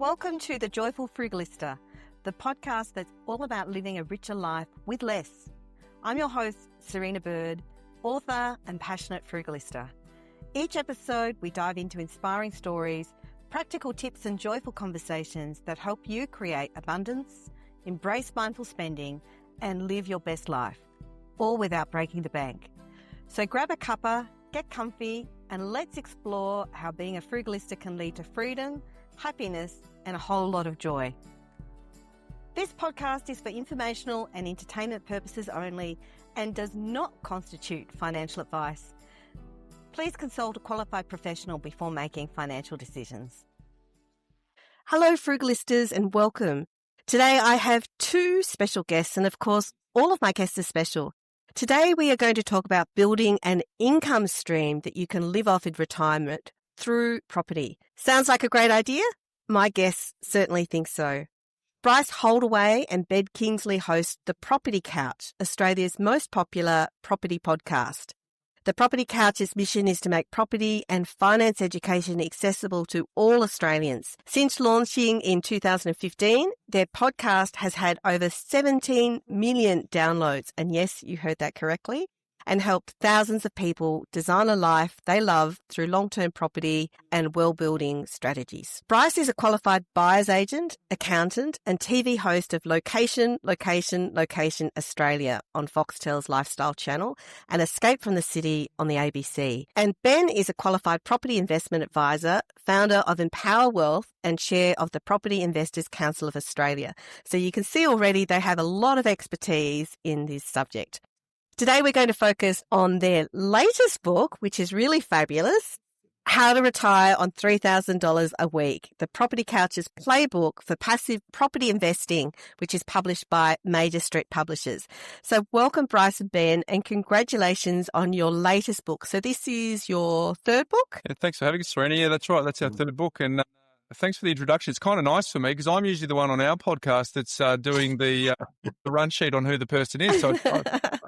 Welcome to the Joyful Frugalista, the podcast that's all about living a richer life with less. I'm your host, Serina Bird, author and passionate frugalista. Each episode, we dive into inspiring stories, practical tips and joyful conversations that help you create abundance, embrace mindful spending, and live your best life, all without breaking the bank. So grab a cuppa, get comfy, and let's explore how being a frugalista can lead to freedom, happiness, and a whole lot of joy. This podcast is for informational and entertainment purposes only and does not constitute financial advice. Please consult a qualified professional before making financial decisions. Hello, Frugalistas, and welcome. Today I have two special guests, and of course, all of my guests are special. Today we are going to talk about building an income stream that you can live off in retirement through property. Sounds like a great idea? My guests certainly think so. Bryce Holdaway and Kingsley host The Property Couch, Australia's most popular property podcast. The Property Couch's mission is to make property and finance education accessible to all Australians. Since launching in 2015, their podcast has had over 17 million downloads. And yes, you heard that correctly. And helped thousands of people design a life they love through long-term property and well-building strategies. Bryce is a qualified buyer's agent, accountant, and TV host of Location Australia on Foxtel's Lifestyle Channel and Escape from the City on the ABC. And Ben is a qualified property investment advisor, founder of Empower Wealth, and chair of the Property Investors Council of Australia. So you can see already they have a lot of expertise in this subject. Today we're going to focus on their latest book, which is really fabulous, How to Retire on $3,000 a Week, the Property Couch's playbook for passive property investing, which is published by Major Street Publishers. So welcome, Bryce and Ben, and congratulations on your latest book. So this is your third book? Yeah, thanks for having us, Serena. Yeah, that's right. That's our third book. And thanks for the introduction. It's kind of nice for me because I'm usually the one on our podcast that's doing the run sheet on who the person is. So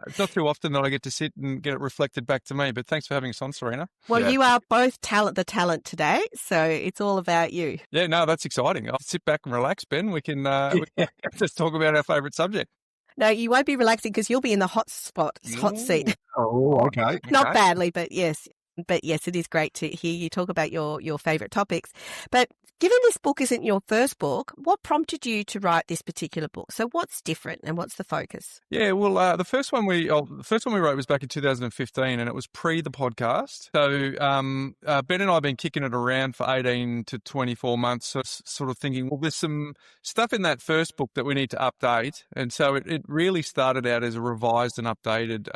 it's not too often that I get to sit and get it reflected back to me. But thanks for having us on, Serena. Well, You are both the talent today, so it's all about you. Yeah, no, that's exciting. I'll sit back and relax, Ben. We can just talk about our favourite subject. No, you won't be relaxing because you'll be in the hot seat. Oh, okay. Not badly, but yes. But yes, it is great to hear you talk about your favourite topics. But given this book isn't your first book, what prompted you to write this particular book? So what's different and what's the focus? Yeah, well, the first one we wrote was back in 2015, and it was pre the podcast. So Ben and I have been kicking it around for 18 to 24 months, so sort of thinking, well, there's some stuff in that first book that we need to update, and so it really started out as a revised and updated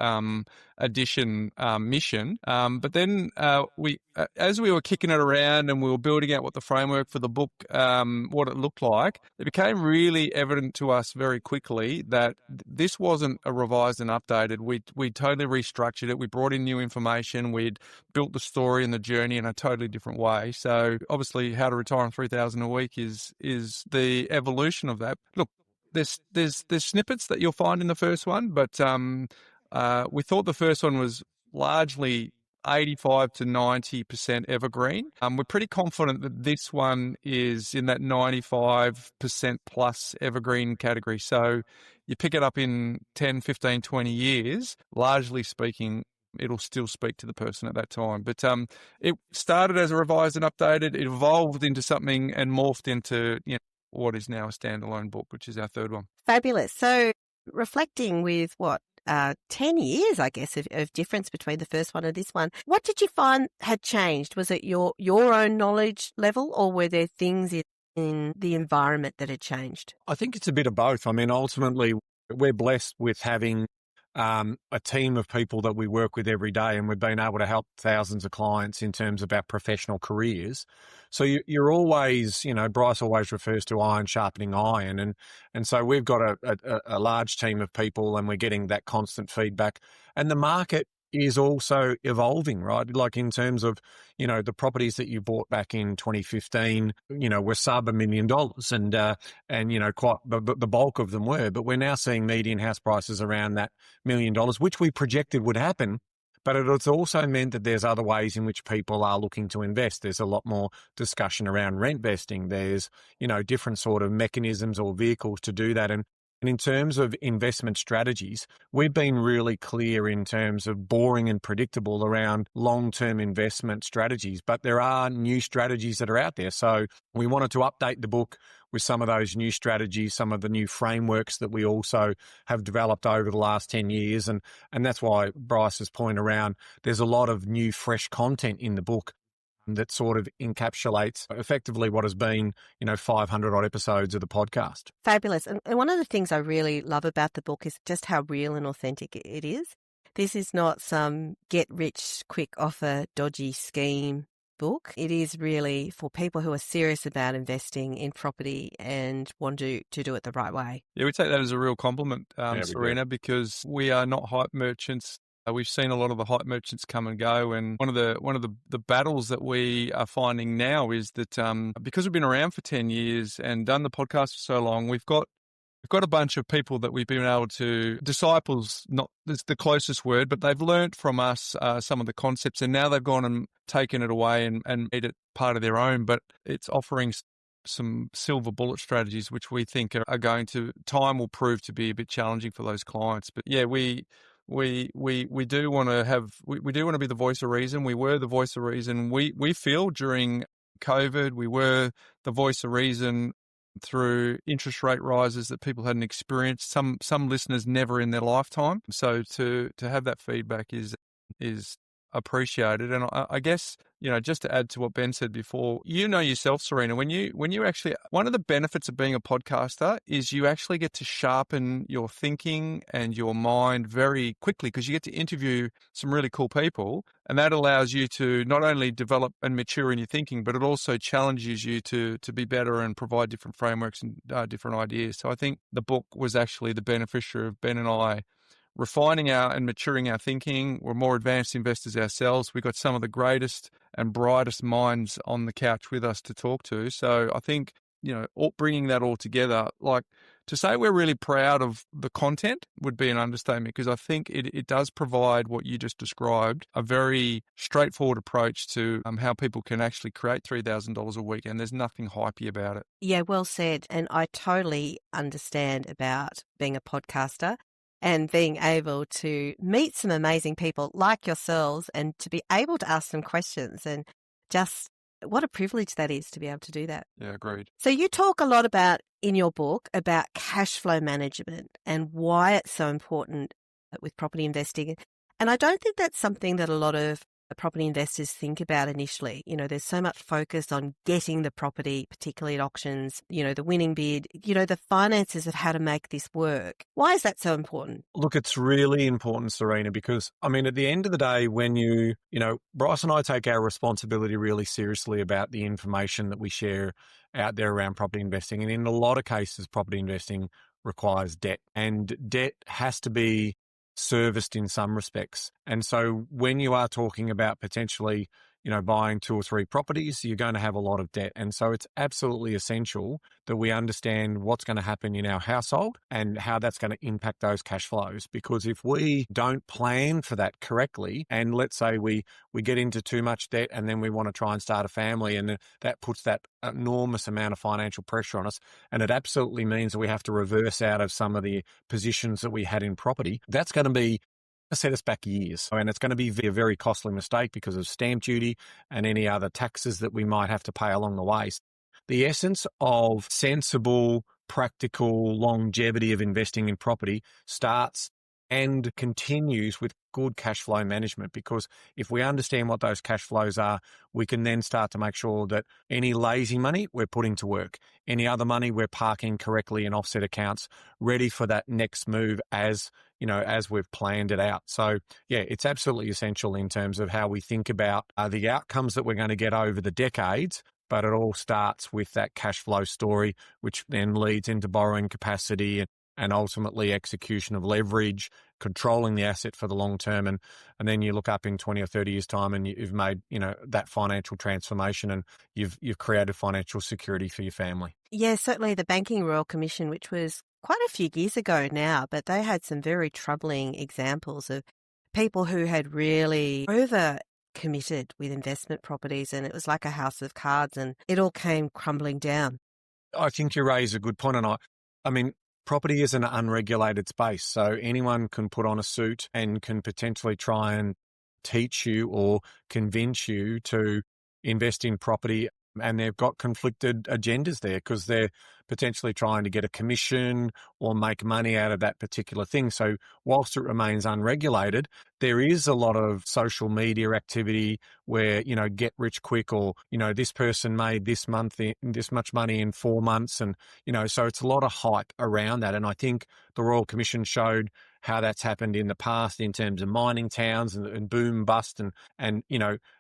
edition mission. But then as we were kicking it around and we were building out what the framework for the book, what it looked like, it became really evident to us very quickly that this wasn't a revised and updated. We totally restructured it. We brought in new information. We'd built the story and the journey in a totally different way. So obviously, How to Retire on $3,000 a Week is the evolution of that. Look, there's snippets that you'll find in the first one, but we thought the first one was largely 85 to 90% evergreen. We're pretty confident that this one is in that 95% plus evergreen category. So you pick it up in 10, 15, 20 years, largely speaking, it'll still speak to the person at that time. But it started as a revised and updated. It evolved into something and morphed into what is now a standalone book, which is our third one. Fabulous. So reflecting with 10 years, I guess, of difference between the first one and this one. What did you find had changed? Was it your own knowledge level, or were there things in the environment that had changed? I think it's a bit of both. I mean, ultimately, we're blessed with having a team of people that we work with every day, and we've been able to help thousands of clients in terms of our professional careers. So you're always, Bryce always refers to iron sharpening iron, and so we've got a large team of people, and we're getting that constant feedback. And the market is also evolving, right? Like in terms of, the properties that you bought back in 2015, were sub $1 million and quite the bulk of them were, but we're now seeing median house prices around that $1 million, which we projected would happen. But it has also meant that there's other ways in which people are looking to invest. There's a lot more discussion around rent vesting. There's, different sort of mechanisms or vehicles to do that. And in terms of investment strategies, we've been really clear in terms of boring and predictable around long-term investment strategies, but there are new strategies that are out there. So we wanted to update the book with some of those new strategies, some of the new frameworks that we also have developed over the last 10 years. And that's why Bryce's point around there's a lot of new, fresh content in the book that sort of encapsulates effectively what has been, 500 odd episodes of the podcast. Fabulous. And one of the things I really love about the book is just how real and authentic it is. This is not some get rich quick off a dodgy scheme book. It is really for people who are serious about investing in property and want to do it the right way. Yeah, we take that as a real compliment, Serina, because we are not hype merchants. We've seen a lot of the hype merchants come and go, and one of the battles that we are finding now is that because we've been around for 10 years and done the podcast for so long, we've got a bunch of people that we've been able to disciples. Not that's the closest word, but they've learnt from us some of the concepts, and now they've gone and taken it away and made it part of their own. But it's offering some silver bullet strategies, which we think are going to time will prove to be a bit challenging for those clients. But yeah, we do want to be the voice of reason. We were the voice of reason. We feel during COVID, we were the voice of reason through interest rate rises that people hadn't experienced. Some listeners never in their lifetime. So to have that feedback is appreciated. And I guess, just to add to what Ben said before, yourself, Serina, when you actually, one of the benefits of being a podcaster is you actually get to sharpen your thinking and your mind very quickly because you get to interview some really cool people, and that allows you to not only develop and mature in your thinking, but it also challenges you to be better and provide different frameworks and different ideas. So I think the book was actually the beneficiary of Ben and I refining and maturing our thinking. We're more advanced investors ourselves. We've got some of the greatest and brightest minds on the couch with us to talk to. So I think, bringing that all together, like to say we're really proud of the content would be an understatement, because I think it does provide what you just described, a very straightforward approach to how people can actually create $3,000 a week. And there's nothing hypey about it. Yeah, well said. And I totally understand about being a podcaster and being able to meet some amazing people like yourselves and to be able to ask some questions, and just what a privilege that is to be able to do that. Yeah, agreed. So you talk a lot about, in your book, about cash flow management and why it's so important with property investing. And I don't think that's something that a lot of property investors think about initially. There's so much focus on getting the property, particularly at auctions, the winning bid, the finances of how to make this work. Why is that so important? Look, it's really important, Serina, because, at the end of the day, when Bryce and I take our responsibility really seriously about the information that we share out there around property investing. And in a lot of cases, property investing requires debt, and debt has to be serviced in some respects. And so when you are talking about potentially, buying 2 or 3 properties, you're going to have a lot of debt. And so it's absolutely essential that we understand what's going to happen in our household and how that's going to impact those cash flows. Because if we don't plan for that correctly, and let's say we get into too much debt and then we want to try and start a family, and that puts that enormous amount of financial pressure on us, and it absolutely means that we have to reverse out of some of the positions that we had in property, that's going to be set us back years. And it's going to be a very costly mistake because of stamp duty and any other taxes that we might have to pay along the way. The essence of sensible, practical longevity of investing in property starts and continues with good cash flow management, because if we understand what those cash flows are, we can then start to make sure that any lazy money we're putting to work, any other money we're parking correctly in offset accounts, ready for that next move as we've planned it out. So yeah, it's absolutely essential in terms of how we think about the outcomes that we're going to get over the decades. But it all starts with that cash flow story, which then leads into borrowing capacity and ultimately execution of leverage, controlling the asset for the long term. And then you look up in 20 or 30 years' time and you've made, that financial transformation, and you've created financial security for your family. Yeah, certainly the Banking Royal Commission, which was quite a few years ago now, but they had some very troubling examples of people who had really over committed with investment properties, and it was like a house of cards, and it all came crumbling down. I think you raise a good point, and I mean, property is an unregulated space, so anyone can put on a suit and can potentially try and teach you or convince you to invest in property, and they've got conflicted agendas there because they're potentially trying to get a commission or make money out of that particular thing. So whilst it remains unregulated, there is a lot of social media activity where, get rich quick, or, this person made this much money in 4 months. And, so it's a lot of hype around that. And I think the Royal Commission showed how that's happened in the past in terms of mining towns and boom bust and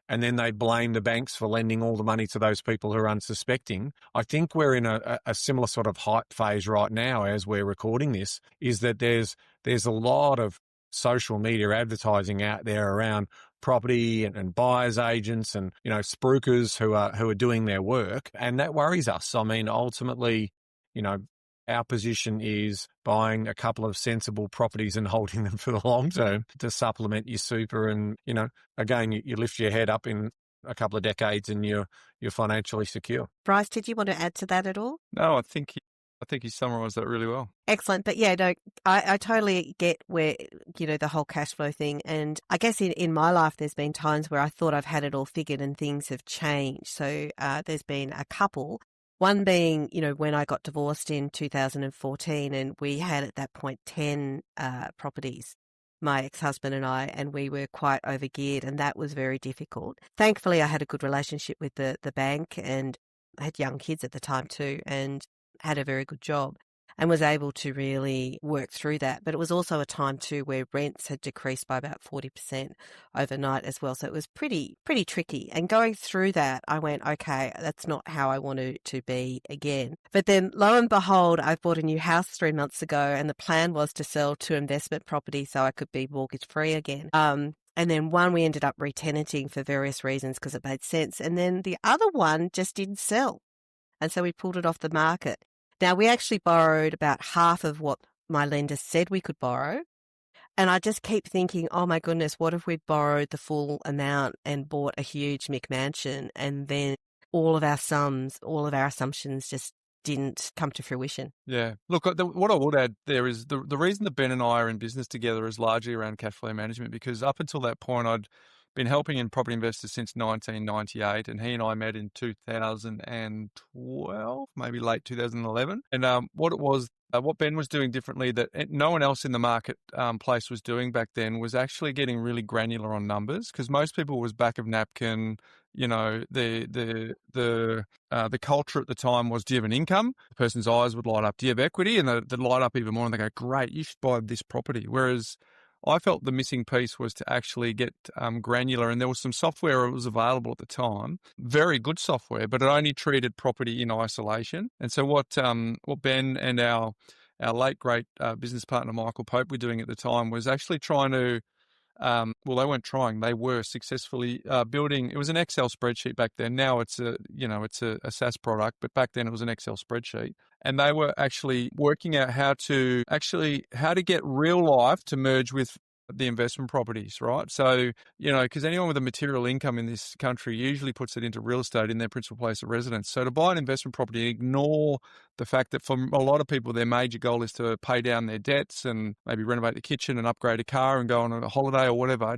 then they blame the banks for lending all the money to those people who are unsuspecting. I think we're in a similar sort of hype phase right now as we're recording this, is that there's a lot of social media advertising out there around property and buyers agents and, spruikers who are doing their work. And that worries us. I mean, ultimately, our position is buying a couple of sensible properties and holding them for the long term to supplement your super. And, again, you lift your head up in a couple of decades and you're financially secure. Bryce, did you want to add to that at all? No, I think he summarised that really well. Excellent. But yeah, no, I totally get where, the whole cash flow thing. And I guess in my life, there's been times where I thought I've had it all figured and things have changed. So there's been a couple. One being, when I got divorced in 2014, and we had at that point 10 properties, my ex-husband and I, and we were quite overgeared, and that was very difficult. Thankfully, I had a good relationship with the bank, and I had young kids at the time too, and had a very good job, and was able to really work through that. But it was also a time too where rents had decreased by about 40% overnight as well. So it was pretty tricky. And going through that, I went, okay, that's not how I want it to be again. But then lo and behold, I bought a new house 3 months ago, and the plan was to sell 2 investment properties so I could be mortgage free again. And then one we ended up re-tenanting for various reasons because it made sense. And then the other one just didn't sell. And so we pulled it off the market. Now, we actually borrowed about half of what my lender said we could borrow. And I just keep thinking, oh my goodness, what if we'd borrowed the full amount and bought a huge McMansion, and then all of our assumptions just didn't come to fruition. Yeah. Look, what I would add there is the reason that Ben and I are in business together is largely around cash flow management, because up until that point, I'd been helping in property investors since 1998, and he and I met in 2012, maybe late 2011. And what Ben was doing differently that no one else in the marketplace was doing back then was actually getting really granular on numbers, because most people was back of napkin. The culture at the time was, do you have an income? The person's eyes would light up. Do you have equity? And they'd light up even more, and they go, great, you should buy this property. Whereas I felt the missing piece was to actually get granular, and there was some software that was available at the time, very good software, but it only treated property in isolation. And so what Ben and our late great business partner Michael Pope were doing at the time was actually trying to, they weren't trying, they were successfully building. It was an Excel spreadsheet back then. Now it's a SaaS product, but back then it was an Excel spreadsheet. And they were actually working out how to get real life to merge with the investment properties, right? So, because anyone with a material income in this country usually puts it into real estate in their principal place of residence. So to buy an investment property, ignore the fact that for a lot of people, their major goal is to pay down their debts and maybe renovate the kitchen and upgrade a car and go on a holiday or whatever.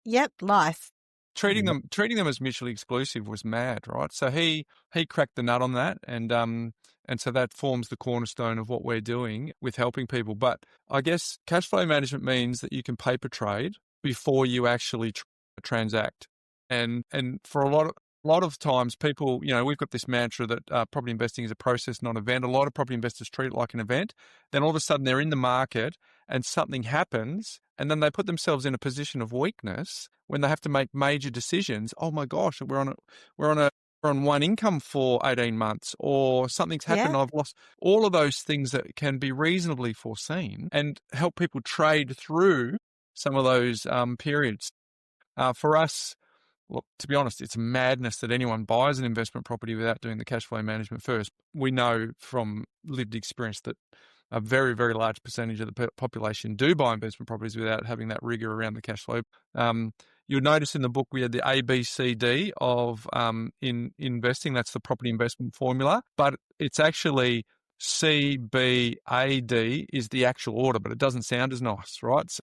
Yep, life. Treating them as mutually exclusive was mad, right? So he cracked the nut on that, and so that forms the cornerstone of what we're doing with helping people. But I guess cash flow management means that you can paper trade before you actually transact. And for a lot of times people, we've got this mantra that property investing is a process, not an event. A lot of property investors treat it like an event. Then all of a sudden they're in the market and something happens, and then they put themselves in a position of weakness when they have to make major decisions. Oh my gosh, we're on one income for 18 months, or something's happened. Yeah. I've lost all of those things that can be reasonably foreseen, and help people trade through some of those periods. For us, look, to be honest, it's madness that anyone buys an investment property without doing the cash flow management first. We know from lived experience that a very, very large percentage of the population do buy investment properties without having that rigor around the cash flow. You'll notice in the book we had the A, B, C, D of in investing. That's the property investment formula, but it's actually C, B, A, D is the actual order, but it doesn't sound as nice, right? So,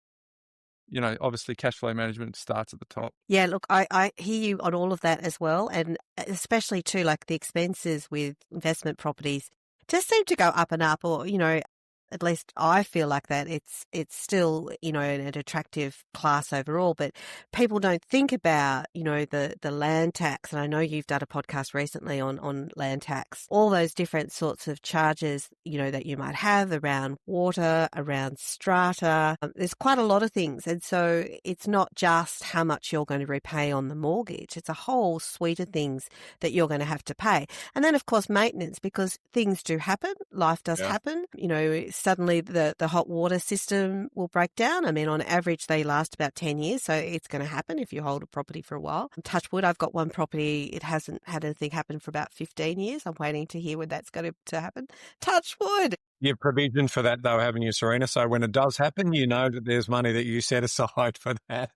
obviously cash flow management starts at the top. Yeah, look, I hear you on all of that as well. And especially too, like the expenses with investment properties just seem to go up and up, or, at least I feel like that. It's still, an attractive class overall, but people don't think about, the land tax. And I know you've done a podcast recently on land tax, all those different sorts of charges, that you might have around water, around strata. There's quite a lot of things. And so it's not just how much you're going to repay on the mortgage. It's a whole suite of things that you're going to have to pay. And then, of course, maintenance, because things do happen. Life does happen. Suddenly the hot water system will break down. I mean, on average, they last about 10 years. So it's going to happen if you hold a property for a while. Touch wood, I've got one property. It hasn't had anything happen for about 15 years. I'm waiting to hear when that's going to happen. Touch wood. You've provisioned for that though, haven't you, Serina? So when it does happen, you know that there's money that you set aside for that.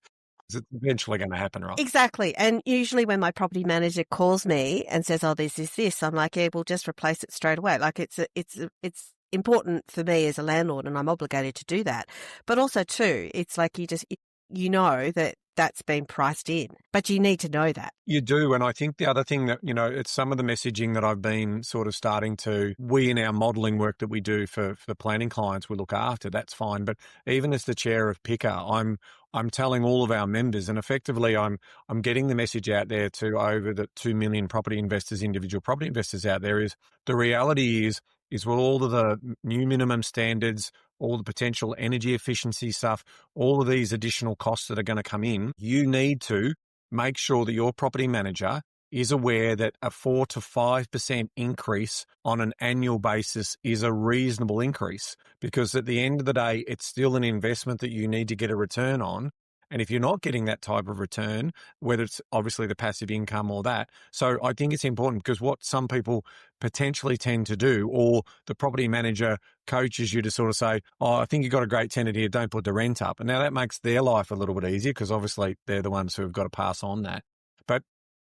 It's eventually going to happen, right? Exactly. And usually when my property manager calls me and says, oh, this is this, I'm like, yeah, we'll just replace it straight away. Like it's important for me as a landlord, and I'm obligated to do that. But also too, it's like you know that that's been priced in, but you need to know that. You do. And I think the other thing that, it's some of the messaging that I've been sort of starting to, we in our modelling work that we do for planning clients, we look after, that's fine. But even as the chair of PICA, I'm telling all of our members, and effectively I'm getting the message out there to over the 2 million property investors, individual property investors out there, is the reality is with all of the new minimum standards, all the potential energy efficiency stuff, all of these additional costs that are going to come in, you need to make sure that your property manager is aware that a 4 to 5% increase on an annual basis is a reasonable increase, because at the end of the day, it's still an investment that you need to get a return on. And if you're not getting that type of return, whether it's obviously the passive income or that, so I think it's important, because what some people potentially tend to do, or the property manager coaches you to sort of say, oh, I think you've got a great tenant here, don't put the rent up. And now that makes their life a little bit easier, because obviously they're the ones who have got to pass on that. But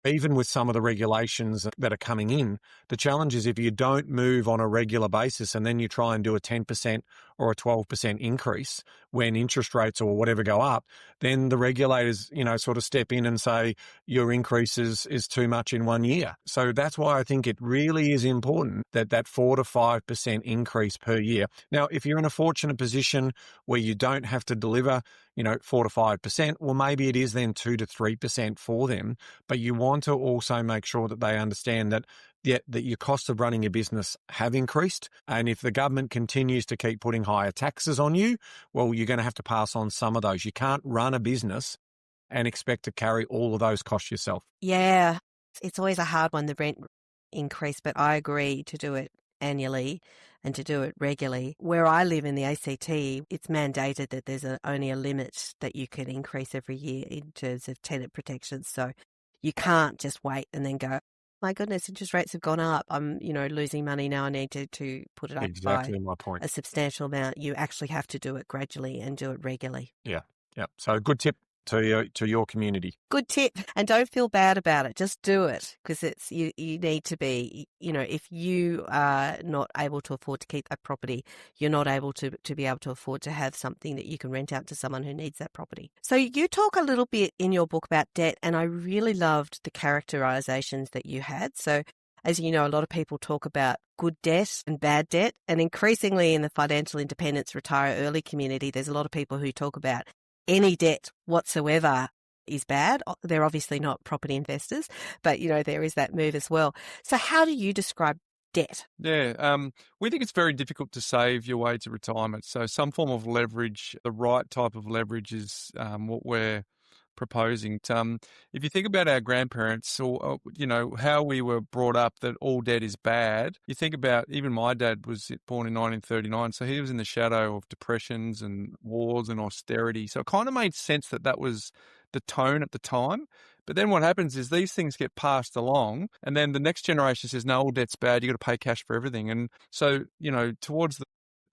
even with some of the regulations that are coming in, the challenge is if you don't move on a regular basis and then you try and do a 10% or a 12% increase when interest rates or whatever go up, then the regulators, sort of step in and say your increase is too much in 1 year. So that's why I think it really is important that 4 to 5% increase per year. Now, if you're in a fortunate position where you don't have to deliver 4 to 5%, well, maybe it is then 2 to 3% for them. But you want to also make sure that they understand that your cost of running your business have increased. And if the government continues to keep putting higher taxes on you, well, you're going to have to pass on some of those. You can't run a business and expect to carry all of those costs yourself. Yeah, it's always a hard one, the rent increase, but I agree to do it annually and to do it regularly. Where I live in the ACT, it's mandated that there's only a limit that you can increase every year in terms of tenant protections. So you can't just wait and then go, my goodness, interest rates have gone up. I'm, losing money now. I need to put it up Exactly by my point. a substantial amount. You actually have to do it gradually and do it regularly. Yeah. So good tip to your community. Good tip. And don't feel bad about it. Just do it, because it's you need to be, if you are not able to afford to keep that property, you're not able to be able to afford to have something that you can rent out to someone who needs that property. So you talk a little bit in your book about debt, and I really loved the characterizations that you had. So as you know, a lot of people talk about good debt and bad debt, and increasingly in the financial independence retire early community, there's a lot of people who talk about any debt whatsoever is bad. They're obviously not property investors, but, there is that move as well. So how do you describe debt? Yeah, we think it's very difficult to save your way to retirement. So some form of leverage, the right type of leverage is what we're proposing. If you think about our grandparents, or how we were brought up, that all debt is bad. You think about, even my dad was born in 1939, so he was in the shadow of depressions and wars and austerity. So it kind of made sense that was the tone at the time. But then what happens is these things get passed along, and then the next generation says, no, all debt's bad. You got to pay cash for everything. And so, towards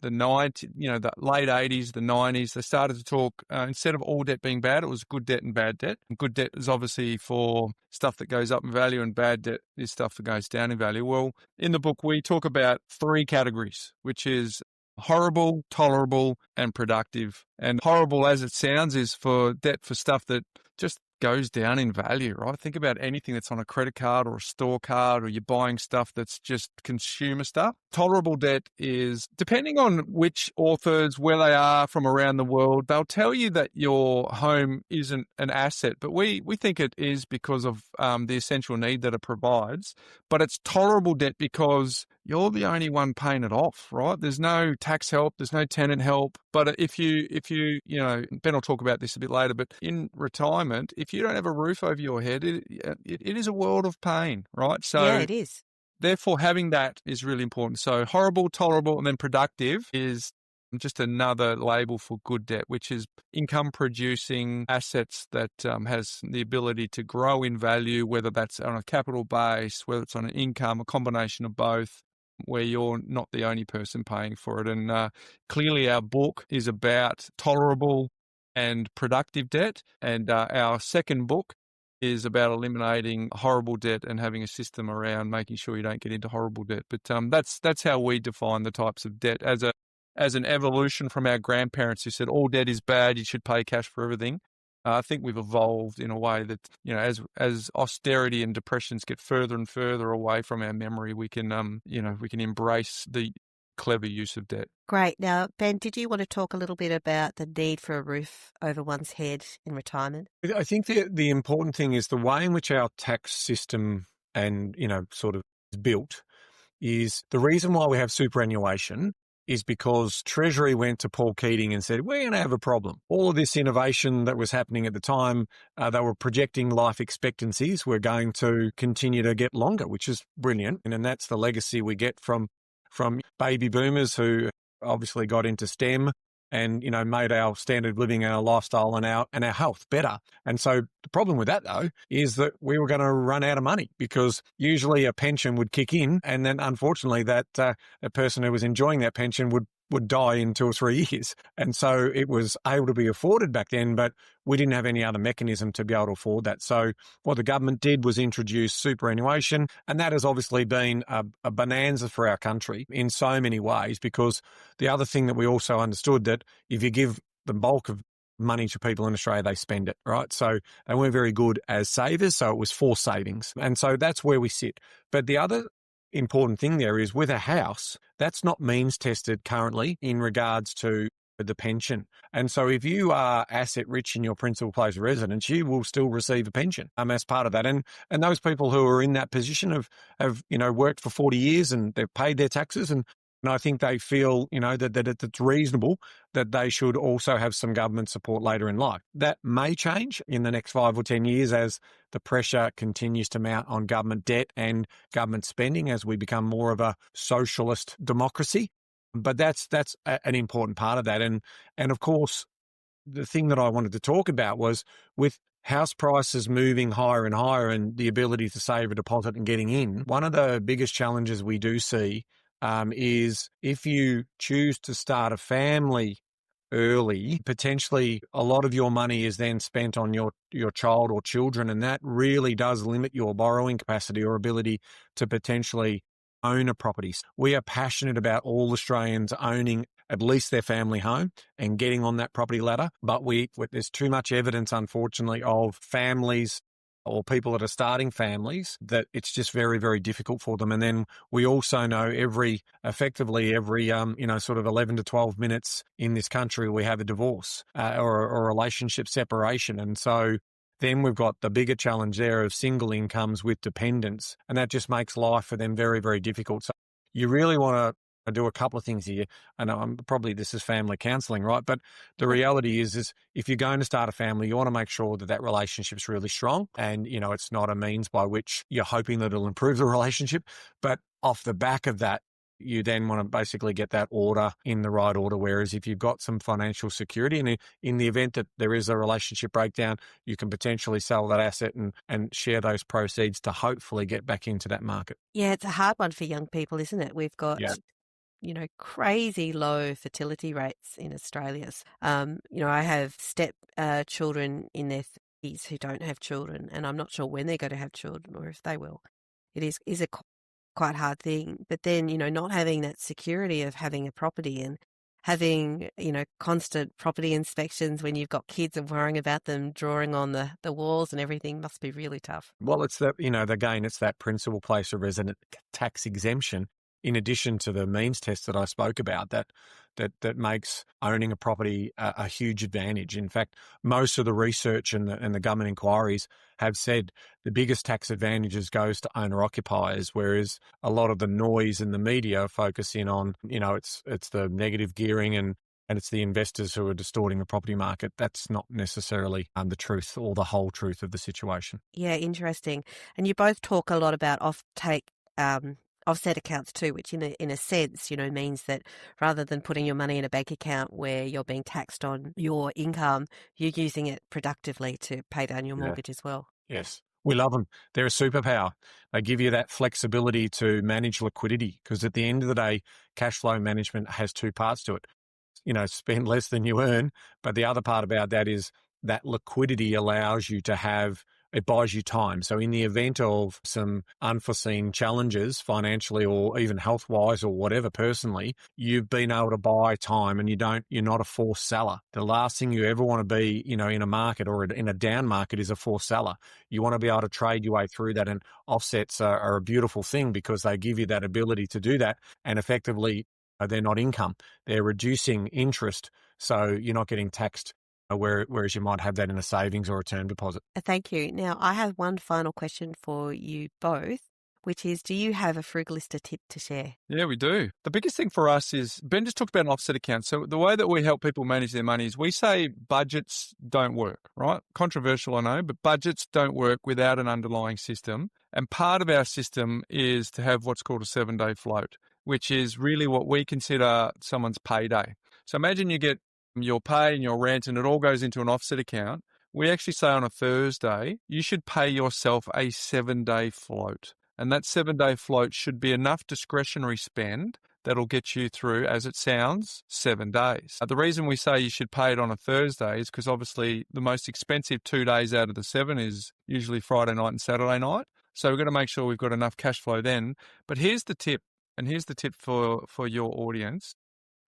the the late 80s, the 90s, they started to talk, instead of all debt being bad, it was good debt and bad debt. And good debt is obviously for stuff that goes up in value, and bad debt is stuff that goes down in value. Well, in the book, we talk about 3 categories, which is horrible, tolerable, and productive. And horrible, as it sounds, is for debt for stuff that just goes down in value, right? Think about anything that's on a credit card or a store card, or you're buying stuff that's just consumer stuff. Tolerable debt is, depending on which authors, where they are from around the world, they'll tell you that your home isn't an asset, but we think it is because of the essential need that it provides. But it's tolerable debt because you're the only one paying it off, right? There's no tax help, there's no tenant help. But if you Ben will talk about this a bit later, but in retirement, if you don't have a roof over your head, it is a world of pain, right? So yeah, it is. Therefore, having that is really important. So horrible, tolerable, and then productive is just another label for good debt, which is income-producing assets that has the ability to grow in value, whether that's on a capital base, whether it's on an income, a combination of both, where you're not the only person paying for it. And clearly our book is about tolerable and productive debt. And our second book is about eliminating horrible debt and having a system around making sure you don't get into horrible debt. But that's how we define the types of debt as an evolution from our grandparents who said all debt is bad, you should pay cash for everything. I think we've evolved in a way that, as austerity and depressions get further and further away from our memory, we can embrace the clever use of debt. Great. Now, Ben, did you want to talk a little bit about the need for a roof over one's head in retirement? I think the important thing is the way in which our tax system and, sort of is built is the reason why we have superannuation is because Treasury went to Paul Keating and said, we're going to have a problem. All of this innovation that was happening at the time, they were projecting life expectancies were going to continue to get longer, which is brilliant. And that's the legacy we get from baby boomers who obviously got into STEM and, made our standard of living and our lifestyle and our health better. And so the problem with that, though, is that we were going to run out of money because usually a pension would kick in, and then unfortunately that person who was enjoying that pension would die in 2 or 3 years. And so it was able to be afforded back then, but we didn't have any other mechanism to be able to afford that. So what the government did was introduce superannuation, and that has obviously been a bonanza for our country in so many ways, because the other thing that we also understood that if you give the bulk of money to people in Australia, they spend it, right? So they weren't very good as savers, so it was forced savings. And so that's where we sit. But the other important thing there is with a house, that's not means tested currently in regards to the pension. And so if you are asset rich in your principal place of residence, you will still receive a pension as part of that. And those people who are in that position have worked for 40 years and they've paid their taxes, and I think they feel, that it's reasonable that they should also have some government support later in life. That may change in the next 5 or 10 years as the pressure continues to mount on government debt and government spending as we become more of a socialist democracy. But that's an important part of that. And of course, the thing that I wanted to talk about was with house prices moving higher and higher and the ability to save a deposit and getting in, one of the biggest challenges we do see is if you choose to start a family early, potentially a lot of your money is then spent on your child or children, and that really does limit your borrowing capacity or ability to potentially own a property. We are passionate about all Australians owning at least their family home and getting on that property ladder, but there's too much evidence, unfortunately, of families or people that are starting families that it's just very, very difficult for them. And then we also know every sort of 11 to 12 minutes in this country, we have a divorce or a relationship separation. And so then we've got the bigger challenge there of single incomes with dependents, and that just makes life for them very, very difficult. So you really want to do a couple of things here. And probably this is family counselling, right? But the reality is if you're going to start a family, you want to make sure that relationship's really strong, and it's not a means by which you're hoping that it'll improve the relationship. But off the back of that, you then want to basically get that order in the right order. Whereas if you've got some financial security, and in the event that there is a relationship breakdown, you can potentially sell that asset and share those proceeds to hopefully get back into that market. Yeah, it's a hard one for young people, isn't it? We've got crazy low fertility rates in Australia. I have step children in their 30s who don't have children, and I'm not sure when they're going to have children or if they will. It is a quite hard thing. But then, not having that security of having a property and having, constant property inspections when you've got kids and worrying about them drawing on the walls and everything must be really tough. Well, it's that, again, it's that principal place of resident tax exemption in addition to the means test that I spoke about that makes owning a property a huge advantage. In fact, most of the research and the government inquiries have said the biggest tax advantages goes to owner-occupiers, whereas a lot of the noise in the media focus in on, it's the negative gearing and it's the investors who are distorting the property market. That's not necessarily the truth or the whole truth of the situation. Yeah, interesting. And you both talk a lot about offset accounts too, which in a sense, means that rather than putting your money in a bank account where you're being taxed on your income, you're using it productively to pay down your mortgage as well. Yes. We love them. They're a superpower. They give you that flexibility to manage liquidity because at the end of the day, cash flow management has two parts to it. Spend less than you earn. But the other part about that is that liquidity allows you to it buys you time. So in the event of some unforeseen challenges financially or even health-wise or whatever personally, you've been able to buy time and you're not a forced seller. The last thing you ever want to be, in a market or in a down market is a forced seller. You want to be able to trade your way through that, and offsets are a beautiful thing because they give you that ability to do that, and effectively they're not income. They're reducing interest, so you're not getting taxed whereas you might have that in a savings or a term deposit. Thank you. Now, I have one final question for you both, which is, do you have a Frugalista tip to share? Yeah, we do. The biggest thing for us is, Ben just talked about an offset account. So the way that we help people manage their money is we say budgets don't work, right? Controversial, I know, but budgets don't work without an underlying system. And part of our system is to have what's called a 7-day float, which is really what we consider someone's payday. So imagine you get your pay and your rent and it all goes into an offset account. We actually say on a Thursday, you should pay yourself a 7-day float. And that 7-day float should be enough discretionary spend that'll get you through, as it sounds, 7 days. The reason we say you should pay it on a Thursday is because obviously the most expensive 2 days out of the 7 is usually Friday night and Saturday night. So we've got to make sure we've got enough cash flow then. But here's the tip, and here's the tip for your audience.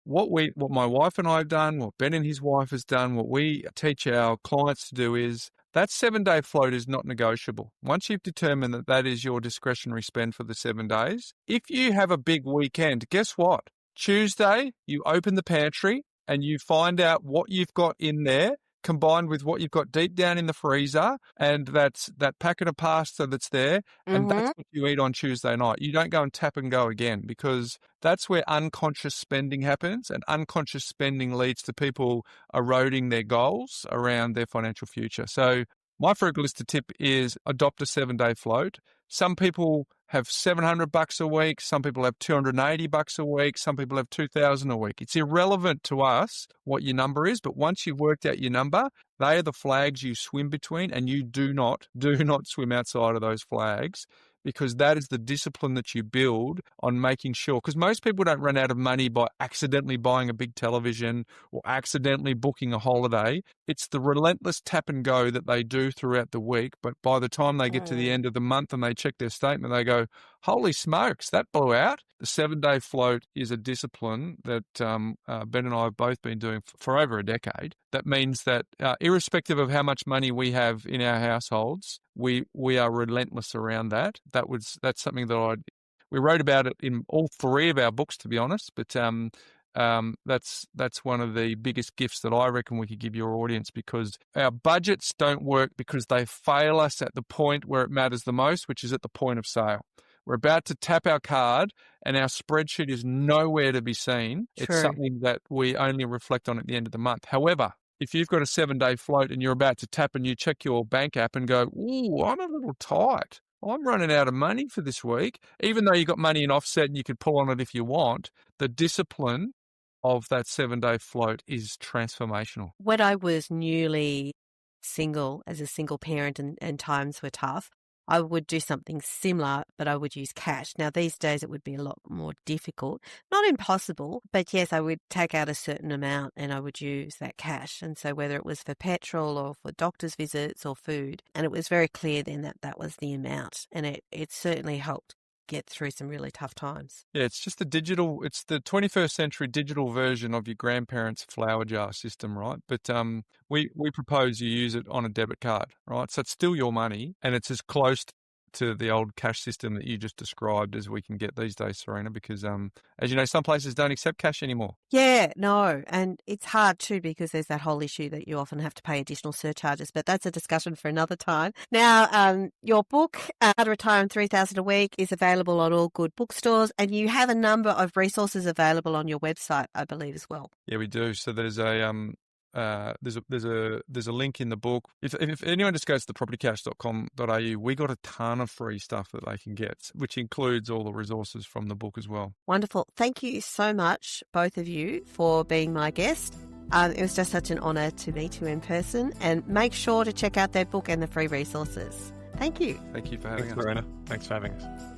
What my wife and I have done, what Ben and his wife has done, what we teach our clients to do is that 7-day float is not negotiable. Once you've determined that that is your discretionary spend for the 7 days, if you have a big weekend, guess what? Tuesday, you open the pantry and you find out what you've got in there combined with what you've got deep down in the freezer, and that's that packet of pasta that's there, and that's what you eat on Tuesday night. You don't go and tap and go again, because that's where unconscious spending happens, and unconscious spending leads to people eroding their goals around their financial future. So my Frugalista tip is adopt a 7-day float. Some people have $700 a week. Some people have $280 a week. Some people have $2,000 a week. It's irrelevant to us what your number is, but once you've worked out your number, they are the flags you swim between, and you do not swim outside of those flags, because that is the discipline that you build on making sure, because most people don't run out of money by accidentally buying a big television or accidentally booking a holiday. It's the relentless tap and go that they do throughout the week. But by the time they get to the end of the month and they check their statement, they go, holy smokes, that blew out. The 7-day float is a discipline that Ben and I have both been doing for over a decade. That means that irrespective of how much money we have in our households, we are relentless around that. That's something that we wrote about it in all 3 of our books, to be honest. But that's one of the biggest gifts that I reckon we could give your audience, because our budgets don't work because they fail us at the point where it matters the most, which is at the point of sale. We're about to tap our card and our spreadsheet is nowhere to be seen. True. It's something that we only reflect on at the end of the month. However, if you've got a 7-day float and you're about to tap and you check your bank app and go, ooh, I'm a little tight, I'm running out of money for this week, even though you've got money in offset and you could pull on it if you want, the discipline of that 7-day float is transformational. When I was newly single, as a single parent, and times were tough, I would do something similar, but I would use cash. Now, these days it would be a lot more difficult, not impossible, but yes, I would take out a certain amount and I would use that cash. And so whether it was for petrol or for doctor's visits or food, and it was very clear then that that was the amount. And it certainly helped get through some really tough times. Yeah, it's just it's the 21st century digital version of your grandparents' flower jar system, right? But we propose you use it on a debit card, right? So it's still your money and it's as close to the old cash system that you just described as we can get these days, Serina, because as you know, some places don't accept cash anymore. Yeah, no, and it's hard too because there's that whole issue that you often have to pay additional surcharges, but that's a discussion for another time. Now, your book, How to Retire on $3,000 a Week, is available on all good bookstores, and you have a number of resources available on your website, I believe, as well. Yeah, we do. So there's a link in the book. If anyone just goes to thepropertycash.com.au, we got a ton of free stuff that they can get, which includes all the resources from the book as well. Wonderful. Thank you so much, both of you, for being my guest. It was just such an honour to meet you in person, and make sure to check out their book and the free resources. Thank you. Thank you for having us. Thanks, Serena. Thanks for having us.